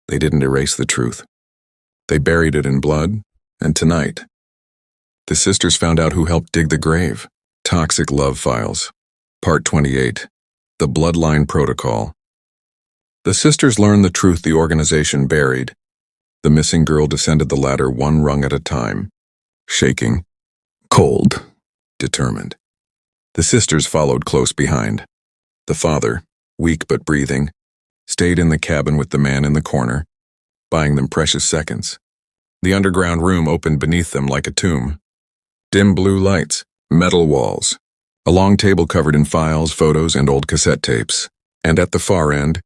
They didn't erase the truth. They buried it in blood, and tonight, the sisters found out who helped dig the grave. Toxic Love Files. Part 28. The Bloodline Protocol. The sisters learned the truth the organization buried. The missing girl descended the ladder one rung at a time, shaking, cold, determined. The sisters followed close behind. The father, weak but breathing, stayed in the cabin with the man in the corner, buying them precious seconds. The underground room opened beneath them like a tomb. Dim blue lights, metal walls, a long table covered in files, photos, and old cassette tapes. And at the far end,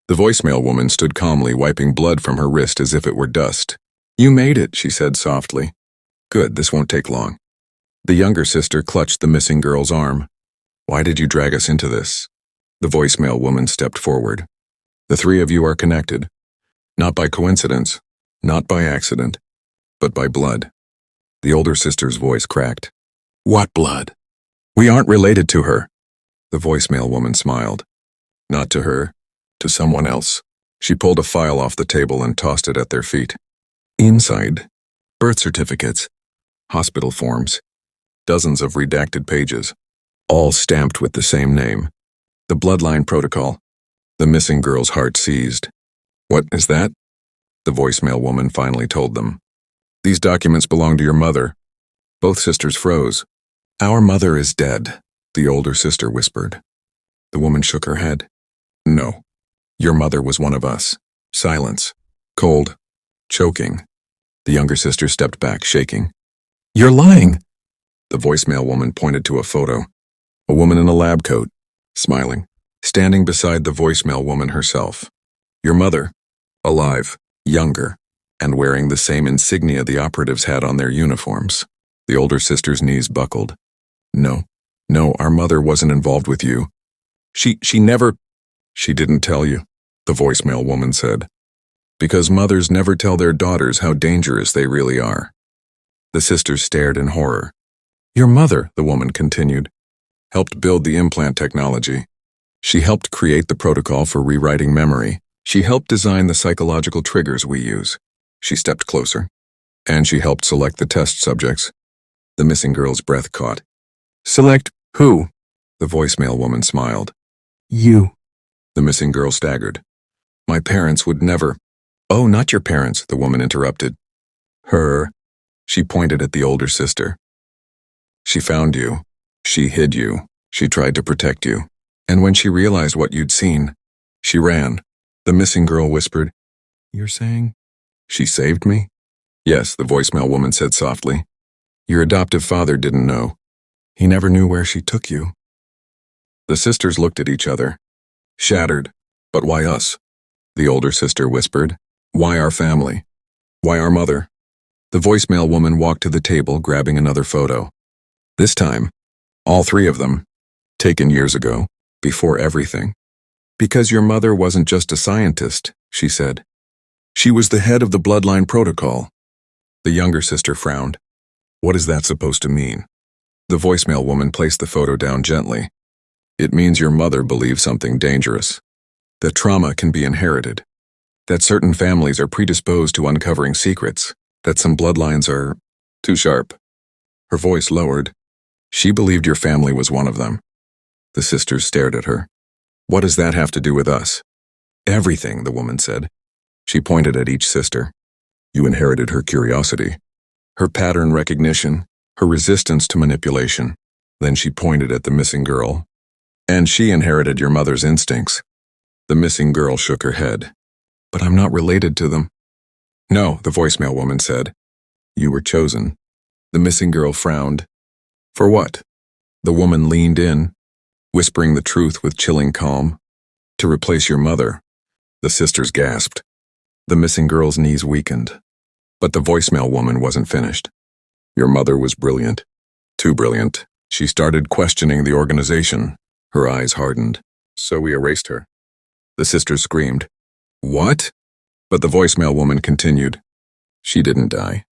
the voicemail woman stood calmly, wiping blood from her wrist as if it were dust. "You made it," she said softly. "Good, this won't take long." The younger sister clutched the missing girl's arm. "Why did you drag us into this?" The voicemail woman stepped forward. "The three of you are connected. Not by coincidence, not by accident, but by blood." The older sister's voice cracked. "What blood? We aren't related to her." The voicemail woman smiled. "Not to her, to someone else." She pulled a file off the table and tossed it at their feet. Inside, birth certificates, hospital forms, dozens of redacted pages, all stamped with the same name. The Bloodline Protocol. The missing girl's heart seized. "What is that?" The voicemail woman finally told them. "These documents belong to your mother." Both sisters froze. "Our mother is dead," the older sister whispered. The woman shook her head. "No. Your mother was one of us." Silence. Cold. Choking. The younger sister stepped back, shaking. "You're lying." The voicemail woman pointed to a photo. A woman in a lab coat, smiling, standing beside the voicemail woman herself. Your mother, alive, younger, and wearing the same insignia the operatives had on their uniforms. The older sister's knees buckled. No, our mother wasn't involved with you. She never... She didn't tell you," the voicemail woman said. "Because mothers never tell their daughters how dangerous they really are." The sisters stared in horror. "Your mother," the woman continued, "helped build the implant technology. She helped create the protocol for rewriting memory. She helped design the psychological triggers we use." She stepped closer. "And she helped select the test subjects." The missing girl's breath caught. "Select who?" The voicemail woman smiled. "You." The missing girl staggered. "My parents would never..." "Oh, not your parents," the woman interrupted. "Her." She pointed at the older sister. "She found you. She hid you. She tried to protect you. And when she realized what you'd seen, she ran." The missing girl whispered, "You're saying she saved me?" "Yes," the voicemail woman said softly. "Your adoptive father didn't know. He never knew where she took you." The sisters looked at each other, shattered. "But why us?" The older sister whispered. "Why our family? Why our mother?" The voicemail woman walked to the table, grabbing another photo. This time, all three of them, taken years ago, before everything. "Because your mother wasn't just a scientist," she said. "She was the head of the Bloodline Protocol." The younger sister frowned. "What is that supposed to mean?" The voicemail woman placed the photo down gently. "It means your mother believed something dangerous. That trauma can be inherited. That certain families are predisposed to uncovering secrets. That some bloodlines are too sharp." Her voice lowered. "She believed your family was one of them." The sisters stared at her. "What does that have to do with us?" "Everything," the woman said. She pointed at each sister. "You inherited her curiosity, her pattern recognition, her resistance to manipulation." Then she pointed at the missing girl. "And she inherited your mother's instincts." The missing girl shook her head. "But I'm not related to them." "No," the voicemail woman said. "You were chosen." The missing girl frowned. "For what?" The woman leaned in, whispering the truth with chilling calm. "To replace your mother." The sisters gasped. The missing girl's knees weakened. But the voicemail woman wasn't finished. "Your mother was brilliant. Too brilliant. She started questioning the organization." Her eyes hardened. "So we erased her." The sisters screamed. "What?" But the voicemail woman continued. "She didn't die.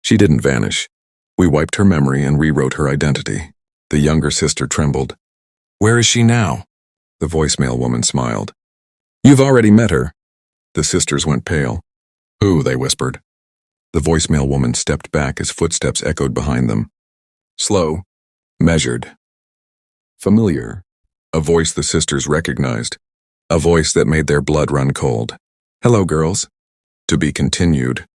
She didn't vanish. We wiped her memory and rewrote her identity." The younger sister trembled. "Where is she now?" The voicemail woman smiled. "You've already met her. The sisters went pale. Who? They whispered. The voicemail woman stepped back as footsteps echoed behind them. Slow, measured, familiar. A voice the sisters recognized. A voice that made their blood run cold. Hello, girls. To be continued.